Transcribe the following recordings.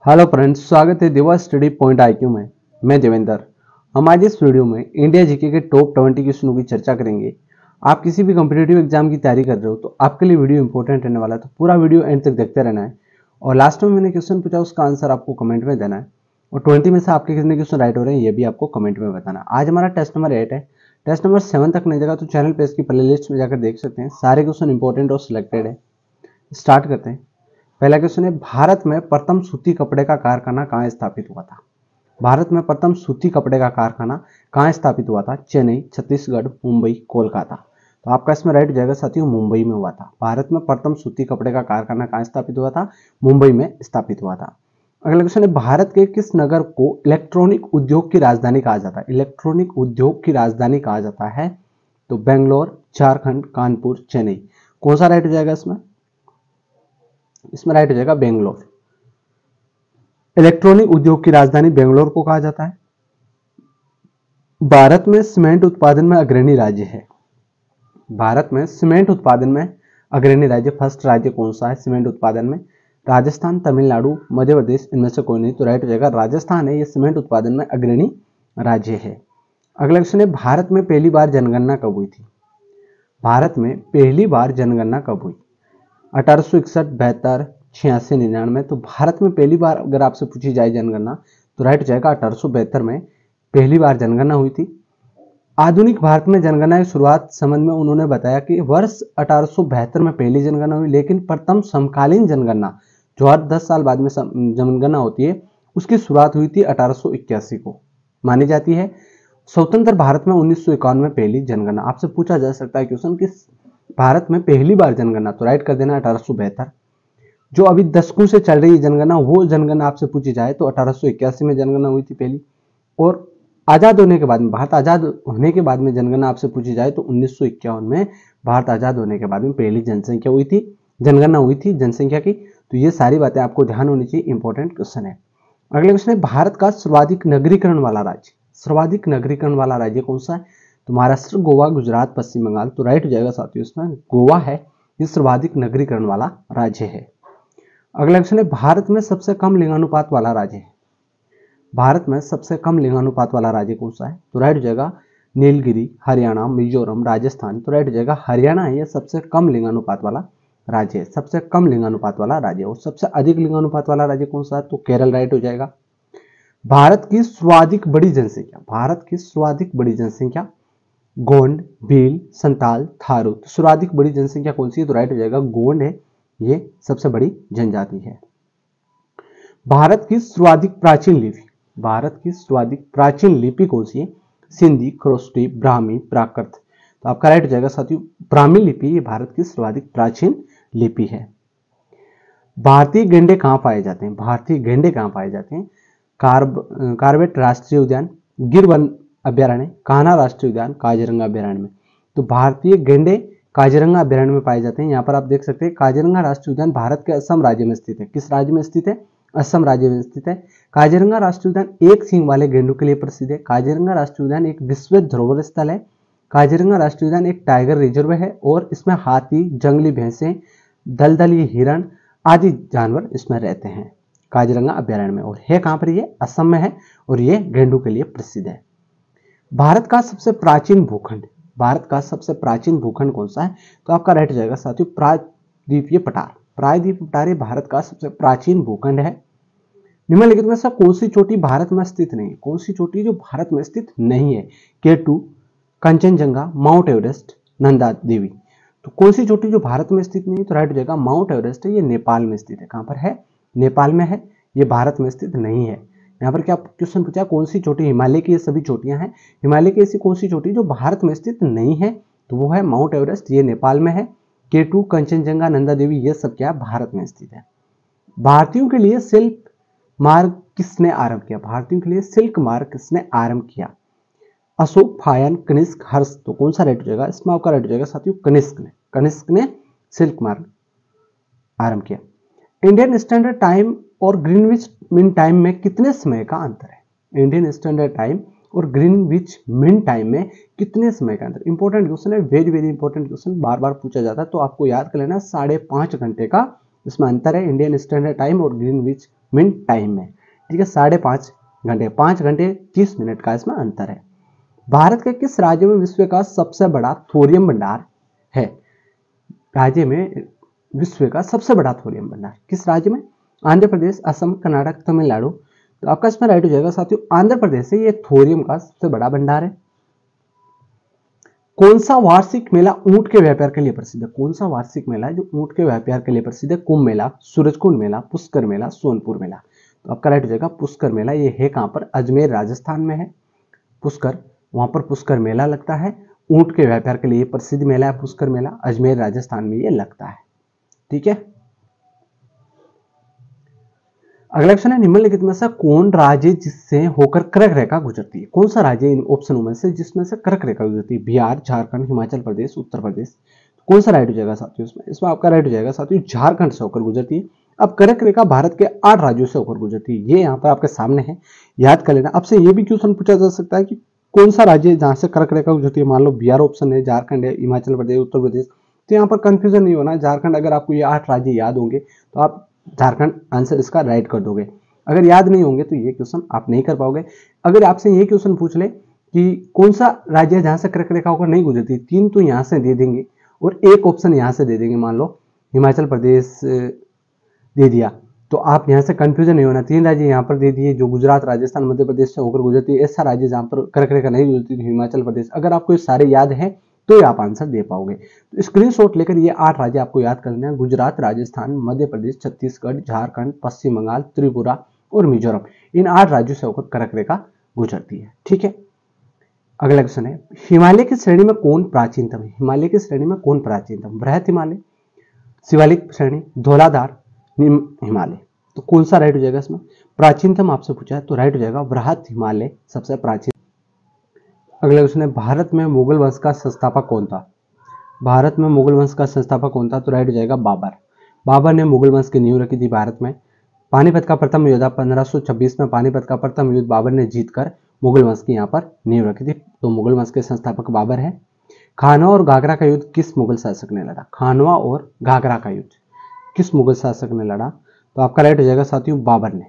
Hello friends, स्वागत है देवा स्टडी पॉइंट आईक्यू में। मैं देवेंद्र। हम आज इस वीडियो में इंडिया जीके के टॉप 20 क्वेश्चनों की चर्चा करेंगे। आप किसी भी कॉम्पिटिटिव एग्जाम की तैयारी कर रहे हो तो आपके लिए वीडियो इंपॉर्टेंट रहने वाला है, तो पूरा वीडियो एंड तक देखते रहना है। और लास्ट में मैंने क्वेश्चन पूछा, उसका आंसर आपको कमेंट में देना है। और 20 में से आपके कितने क्वेश्चन राइट हो रहे हैं ये भी आपको कमेंट में बताना। आज हमारा टेस्ट नंबर 8 है। टेस्ट नंबर 7 तक नहीं देगा तो चैनल पे इसकी प्ले लिस्ट में जाकर देख सकते हैं। सारे क्वेश्चन इंपॉर्टेंट और सिलेक्टेड है। स्टार्ट करते हैं। पहला क्वेश्चन है, भारत में प्रथम सूती कपड़े का कारखाना कहाँ स्थापित हुआ था? भारत में प्रथम सूती कपड़े का कारखाना कहाँ स्थापित हुआ था? चेन्नई, छत्तीसगढ़, मुंबई, कोलकाता। तो आपका इसमें राइट जाएगा साथियों, मुंबई में हुआ था। भारत में प्रथम सूती कपड़े का कारखाना कहाँ स्थापित हुआ था? मुंबई में स्थापित हुआ था। अगला क्वेश्चन है, भारत के किस नगर को इलेक्ट्रॉनिक उद्योग की राजधानी कहा जाता है? इलेक्ट्रॉनिक उद्योग की राजधानी कहा जाता है? तो बेंगलोर, झारखंड, कानपुर, चेन्नई। कौन सा राइट हो जाएगा इसमें? इसमें राइट हो जाएगा बेंगलोर। इलेक्ट्रॉनिक उद्योग की राजधानी बेंगलोर को कहा जाता है। भारत में सीमेंट उत्पादन में अग्रणी राज्य है। भारत में सीमेंट उत्पादन में अग्रणी राज्य, फर्स्ट राज्य कौन सा है सीमेंट उत्पादन में? राजस्थान, तमिलनाडु, मध्य प्रदेश, इनमें से कोई नहीं। तो राइट हो जाएगा राजस्थान है, ये सीमेंट उत्पादन में अग्रणी राज्य है। अगला क्वेश्चन है, भारत में पहली बार जनगणना कब हुई थी? भारत में पहली बार जनगणना कब हुई? 1861, 72, 86, 99। तो भारत में पहली बार अगर आपसे पूछी जाए जनगणना तो राइट जाएगा 1872 में पहली बार जनगणना हुई थी। आधुनिक भारत में जनगणना की शुरुआत संबंध में उन्होंने बताया कि वर्ष 1872 में पहली जनगणना हुई, लेकिन प्रथम समकालीन जनगणना जो हर 10 साल बाद में जनगणना होती है उसकी शुरुआत हुई थी 1881 को मानी जाती है। स्वतंत्र भारत में 1951 में पहली जनगणना। आपसे पूछा जा सकता है क्वेश्चन कि भारत में पहली बार जनगणना, तो राइट कर देना 1872। जो अभी दशकों से चल रही है जनगणना, वो जनगणना आपसे पूछी जाए तो 1881 में जनगणना हुई थी पहली। और आजाद होने के बाद में, भारत आजाद होने के बाद में जनगणना आपसे पूछी जाए तो 1951 में भारत आजाद होने के बाद में पहली जनसंख्या हुई थी, जनगणना हुई थी जनसंख्या की। तो ये सारी बातें आपको ध्यान होनी चाहिए, इंपॉर्टेंट क्वेश्चन है। अगले क्वेश्चन है, भारत का सर्वाधिक नगरीकरण वाला राज्य। सर्वाधिक नगरीकरण वाला राज्य कौन सा है? तो महाराष्ट्र, गोवा, गुजरात, पश्चिम बंगाल। तो राइट हो जाएगा साथियों इसमें गोवा है, ये सर्वाधिक नगरीकरण वाला राज्य है। अगला क्वेश्चन है, भारत में सबसे कम लिंगानुपात वाला राज्य है। भारत में सबसे कम लिंगानुपात वाला राज्य कौन सा है? तो राइट हो जाएगा नीलगिरी, हरियाणा, मिजोरम, राजस्थान। तो राइट हो जाएगा हरियाणा है, ये सबसे कम लिंगानुपात वाला राज्य है, सबसे कम लिंगानुपात वाला राज्य। और सबसे अधिक लिंगानुपात वाला राज्य कौन सा है? तो केरल राइट हो जाएगा। भारत की सर्वाधिक बड़ी जनसंख्या, भारत की सर्वाधिक बड़ी जनसंख्या गोंड, भील, संताल, थारू। तो सर्वाधिक बड़ी जनसंख्या कौन सी है? तो राइट हो जाएगा गोंड है, ये सबसे बड़ी जनजाति है। भारत की सर्वाधिक प्राचीन लिपि, भारत की सर्वाधिक प्राचीन लिपि कौन सी है? सिंधी, खरोष्टी, ब्राह्मी, प्राकृत। तो आपका राइट हो जाएगा साथियों ब्राह्मी लिपि, ये भारत की सर्वाधिक प्राचीन लिपि है। भारतीय गेंडे कहां पाए जाते हैं? भारतीय गेंडे कहां पाए जाते हैं? कार्बेट राष्ट्रीय उद्यान, गिर वन अभ्यारण्य, कान्हा राष्ट्रीय उद्यान, काजीरंगा अभ्यारण्य में। तो भारतीय गेंडे काजीरंगा अभ्यारण्य में पाए जाते हैं। यहाँ पर आप देख सकते हैं काजीरंगा राष्ट्रीय उद्यान भारत के असम राज्य में स्थित है। किस राज्य में स्थित है? असम राज्य में स्थित है। काजीरंगा राष्ट्रीय उद्यान एक सींग वाले गेंडों के लिए प्रसिद्ध है। काजीरंगा राष्ट्रीय उद्यान एक विश्व धरोहर स्थल है। काजीरंगा राष्ट्रीय उद्यान एक टाइगर रिजर्व है और इसमें हाथी, जंगली भैंसे, दलदली हिरण आदि जानवर इसमें रहते हैं काजीरंगा अभ्यारण्य में। और है कहां पर? ये असम में है और ये गेंडों के लिए प्रसिद्ध है। भारत का सबसे प्राचीन भूखंड, भारत का सबसे प्राचीन भूखंड कौन सा है? तो आपका राइट हो जाएगा साथियों प्रायद्वीपीय पठार। प्रायद्वीपीय पठार भारत का सबसे प्राचीन भूखंड है। निम्नलिखित में से कौन सी चोटी भारत में स्थित नहीं? कौन सी चोटी जो भारत में स्थित नहीं है? केटू, कंचनजंगा, माउंट एवरेस्ट, नंदा देवी। तो कौन सी चोटी जो भारत में स्थित नहीं है? तो राइट हो जाएगा माउंट एवरेस्ट है, ये नेपाल में स्थित है। कहां पर है? नेपाल में है, ये भारत में स्थित नहीं है। यहाँ पर क्या क्वेश्चन पूछा, कौन सी चोटी? हिमालय की ये सभी चोटियां हैं, हिमालय की ऐसी कौन सी चोटी जो भारत में स्थित नहीं है? तो वो है माउंट एवरेस्ट, ये नेपाल में है। केटू, कंचनजंगा, नंदा देवी ये सब क्या भारत में स्थित है। भारतीयों के लिए सिल्क मार्ग किसने आरंभ किया? भारतीयों के लिए सिल्क मार्ग किसने आरंभ किया? अशोक, फायन, कनिष्क, हर्ष। तो कौन सा राइट हो जाएगा? इसमें आपका राइट हो जाएगा साथियों कनिष्क ने सिल्क मार्ग आरंभ किया। इंडियन स्टैंडर्ड टाइम और ग्रीनविच मीन टाइम में कितने समय का अंतर है? इंडियन स्टैंडर्ड टाइम और ग्रीनविच मीन टाइम में कितने समय का अंतर? इंपॉर्टेंट क्वेश्चन है, वेरी वेरी इंपॉर्टेंट क्वेश्चन, बार बार पूछा जाता है, तो आपको याद कर लेना 5.5 घंटे का इसमें अंतर है इंडियन स्टैंडर्ड टाइम और ग्रीनविच मिनट टाइम में, ठीक है, 5.5 घंटे, 5 घंटे 30 मिनट का इसमें अंतर है। भारत के किस राज्य में विश्व का सबसे बड़ा थोरियम भंडार है? राज्य में विश्व का सबसे बड़ा थोरियम भंडार किस राज्य में? आंध्र प्रदेश, असम, कर्नाटक, तमिलनाडु। तो आपका इसमें राइट हो जाएगा साथियों आंध्र प्रदेश से ये थोरियम का सबसे बड़ा भंडार है। कौन सा वार्षिक मेला ऊंट के व्यापार के लिए प्रसिद्ध है? कौन सा वार्षिक मेला है जो ऊंट के व्यापार के लिए प्रसिद्ध है? कुंभ मेला, सूरजकुंड मेला, पुष्कर मेला, सोनपुर मेला। तो आपका राइट हो जाएगा पुष्कर मेला। ये है कहां पर? अजमेर राजस्थान में है पुष्कर, वहां पर पुष्कर मेला लगता है। ऊंट के व्यापार के लिए प्रसिद्ध मेला है पुष्कर मेला, अजमेर राजस्थान में ये लगता है, ठीक है। अगला क्वेश्चन है निम्नलिखित में से कौन राज्य जिससे होकर कर्क रेखा गुजरती है? कौन सा राज्य इन ऑप्शनों में से जिसमें से कर्क रेखा गुजरती है? बिहार, झारखंड, हिमाचल प्रदेश, उत्तर प्रदेश। कौन सा राइट हो जाएगा साथियों? इसमें आपका राइट हो जाएगा साथियों झारखंड से होकर गुजरती है। अब कर्क रेखा भारत के 8 राज्यों से होकर गुजरती है, ये यहाँ पर आपके सामने है, याद कर लेना। आपसे ये भी क्वेश्चन पूछा जा सकता है कि कौन सा राज्य जहां से कर्क रेखा गुजरती है? मान लो बिहार ऑप्शन है, झारखंड है, हिमाचल प्रदेश, उत्तर प्रदेश। तो यहाँ पर कंफ्यूजन नहीं होना, झारखंड अगर आपको ये 8 राज्य याद होंगे तो आप झारखंड आंसर इसका राइट कर दोगे। अगर याद नहीं होंगे तो ये क्वेश्चन आप नहीं कर पाओगे। अगर आपसे ये क्वेश्चन पूछ ले कि कौन सा राज्य है जहां से कर्क रेखा होकर नहीं गुजरती, 3 तो यहां से दे देंगे और एक ऑप्शन यहां से दे देंगे, मान लो हिमाचल प्रदेश दे दिया, तो आप यहां से कंफ्यूजन नहीं होना। 3 राज्य यहां पर दे दिए जो गुजरात, राजस्थान, मध्य प्रदेश से होकर गुजरती है। ऐसा राज्य जहां पर कर्क रेखा नहीं गुजरती तो हिमाचल प्रदेश। अगर आपको ये सारे याद हैं तो आप आंसर दे पाओगे। तो स्क्रीनशॉट लेकर ये 8 राज्य आपको याद कर लेना है, गुजरात, राजस्थान, मध्य प्रदेश, छत्तीसगढ़, झारखंड, पश्चिम बंगाल, त्रिपुरा और मिजोरम। इन 8 राज्यों से होकर कर्क रेखा गुजरती है, ठीक है। अगला क्वेश्चन है हिमालय की श्रेणी में कौन प्राचीनतम है? हिमालय की श्रेणी में कौन प्राचीनतम? बृहत हिमालय, शिवालिक श्रेणी, धौलाधार, हिमालय। तो कौन सा राइट हो जाएगा इसमें? प्राचीनतम आपसे पूछा है तो राइट हो जाएगा बृहत हिमालय सबसे प्राचीन। अगला क्वेश्चन है भारत में मुगल वंश का संस्थापक कौन था? भारत में मुगल वंश का संस्थापक कौन था? तो राइट हो जाएगा बाबर। बाबर ने मुगल वंश की नींव रखी थी भारत में। पानीपत का प्रथम युद्ध 1526 में पानीपत का प्रथम युद्ध बाबर ने जीतकर मुगल वंश की यहाँ पर नींव रखी थी। तो मुगल वंश के संस्थापक बाबर है। खानवा और घाघरा का युद्ध किस मुगल शासक ने लड़ा? खानवा और घाघरा का युद्ध किस मुगल शासक ने लड़ा? तो आपका राइट हो जाएगा साथियों बाबर ने।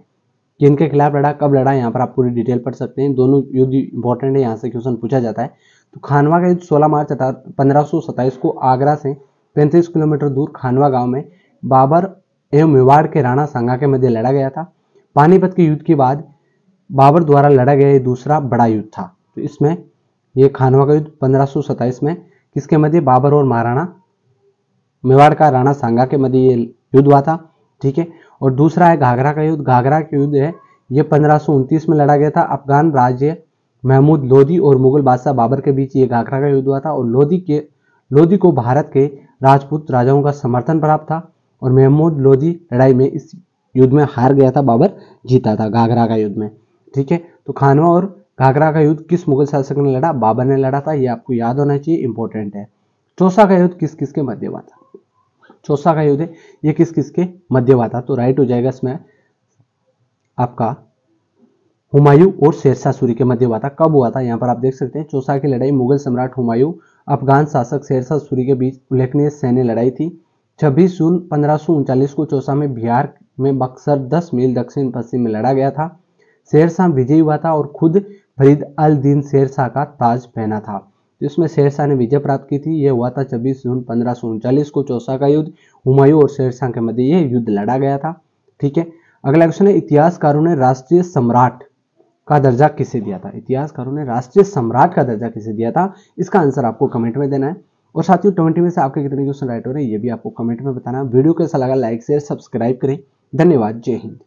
किनके खिलाफ लड़ा, कब लड़ा, यहाँ पर आप पूरी डिटेल पढ़ सकते हैं। दोनों युद्ध इंपॉर्टेंट है, यहाँ से क्वेश्चन पूछा जाता है। तो खानवा का युद्ध 16 मार्च 1527 को आगरा से 35 किलोमीटर दूर खानवा गांव में बाबर एवं मेवाड़ के राणा सांगा के मध्य लड़ा गया था। पानीपत के युद्ध के बाद बाबर द्वारा लड़ा गया दूसरा बड़ा युद्ध था। तो इसमें ये खानवा का युद्ध 1527 में किसके मध्य? बाबर और महाराणा मेवाड़ का राणा सांगा के मध्य ये युद्ध हुआ था, ठीक है। और दूसरा है घाघरा का युद्ध। घाघरा का युद्ध है ये 1529 में लड़ा गया था। अफगान राज्य महमूद लोदी और मुगल बादशाह बाबर के बीच ये घाघरा का युद्ध हुआ था और लोदी को भारत के राजपूत राजाओं का समर्थन प्राप्त था और महमूद लोदी लड़ाई में इस युद्ध में हार गया था, बाबर जीता था घाघरा का युद्ध में, ठीक है। तो खानवा और घाघरा का युद्ध किस मुगल शासक ने लड़ा? बाबर ने लड़ा था, ये आपको याद होना चाहिए, इंपॉर्टेंट है। चौसा का युद्ध किस किस के मध्य हुआ था? चौसा का युद्ध है ये किस किस के मध्य हुआ था? तो राइट हो जाएगा इसमें आपका हुमायूं और शेरशाह सूरी के मध्य हुआ था। कब हुआ था? यहाँ पर आप देख सकते हैं चौसा की लड़ाई मुगल सम्राट हुमायूं अफगान शासक शेरशाह सूरी के बीच उल्लेखनीय सैन्य लड़ाई थी। 26 जून 1539 को चौसा में बिहार में बक्सर 10 मील दक्षिण पश्चिम में लड़ा गया था। शेरशाह विजयी हुआ था और खुद फरीद अल दीन शेरशाह का ताज पहना था। तो इसमें शेरशाह ने विजय प्राप्त की थी। यह हुआ था 26 जून 1539 को चौसा का युद्ध हुमायूं और शेरशाह के मध्य यह युद्ध लड़ा गया था, ठीक है। अगला क्वेश्चन है इतिहासकारों ने राष्ट्रीय सम्राट का दर्जा किसे दिया था? इतिहासकारों ने राष्ट्रीय सम्राट का दर्जा किसे दिया था? इसका आंसर आपको कमेंट में देना है। और साथियों 20 में से आपके कितने क्वेश्चन राइट हो रहे हैं ये भी आपको कमेंट में बताना है। वीडियो कैसा लगा लाइक शेयर सब्सक्राइब करें। धन्यवाद, जय हिंद।